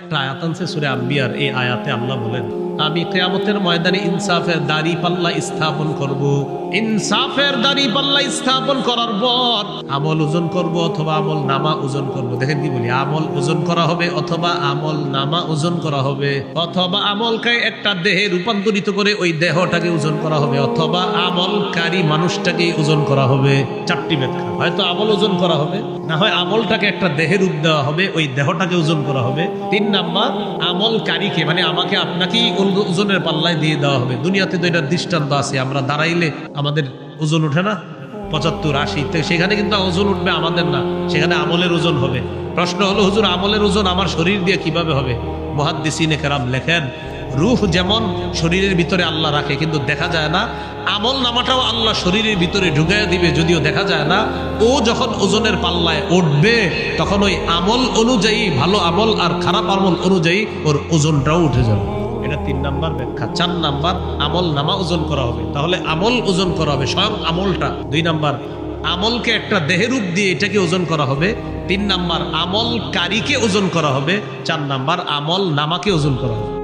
একটা আয়াত আনছে সূরা আম্বিয়ার। এই আয়াতে আল্লাহ বলেন, আমি কিয়ামতের ময়দানে ইনসাফের দাড়ি পাল্লা স্থাপন করব। ইনসাফের দাড়ি পাল্লা স্থাপন করার পর আমল ওজন করব অথবা আমল নামা ওজন করব। দেখেন কি বলি, আমল ওজন করা হবে অথবা আমল নামা ওজন করা হবে, অথবা আমলকে একটা দেহে রূপান্তরিত করে ওই দেহটাকে ওজন করা হবে, অথবা আমলকারী মানুষটাকে ওজন করা হবে। চারটি ব্যাখ্যা, হয়তো আমল ওজন করা হবে, না হয় আমলটাকে একটা দেহে রূপ দেওয়া হবে, ওই দেহটাকে ওজন করা হবে। 3 নাম্বার, আমলকারীকে মানে আমাকে আপনাকেই ওজনের পাল্লায় দিয়ে দেওয়া হবে। দুনিয়াতে তো এটার দৃষ্টান্ত আছে, আমরা দাঁড়াইলে আমাদের ওজন ওঠে না 75, 80, তো সেখানে কিন্তু ওজন উঠবে আমাদের না, সেখানে আমলের ওজন হবে। প্রশ্ন হলো, হুজুর আমলের ওজন আমার শরীর দিয়ে কিভাবে হবে? মুহাদ্দিসিনে কেরাম লেখেন, রূহ যেমন শরীরের ভিতরে আল্লাহ রাখে কিন্তু দেখা যায় না, আমল নামাটাও আল্লাহ শরীরের ভিতরে ঢুকাইয়া দিবে যদিও দেখা যায় না। ও যখন ওজনের পাল্লায় উঠবে তখন ওই আমল অনুযায়ী, ভালো আমল আর খারাপ আমল অনুযায়ী ওর ওজনটাও উঠে যাবে। এটা 3 নাম্বার ব্যাখ্যা। 4 নাম্বার, আমল নামা ওজন করা হবে, তাহলে আমল ওজন করা হবে, স্বয়ং আমলটা। 2 নাম্বার, আমলকে একটা দেহেরূপ দিয়ে এটাকে ওজন করা হবে। 3 নাম্বার, আমলকারীকে ওজন করা হবে। 4 নাম্বার, আমল নামাকে ওজন করা হবে।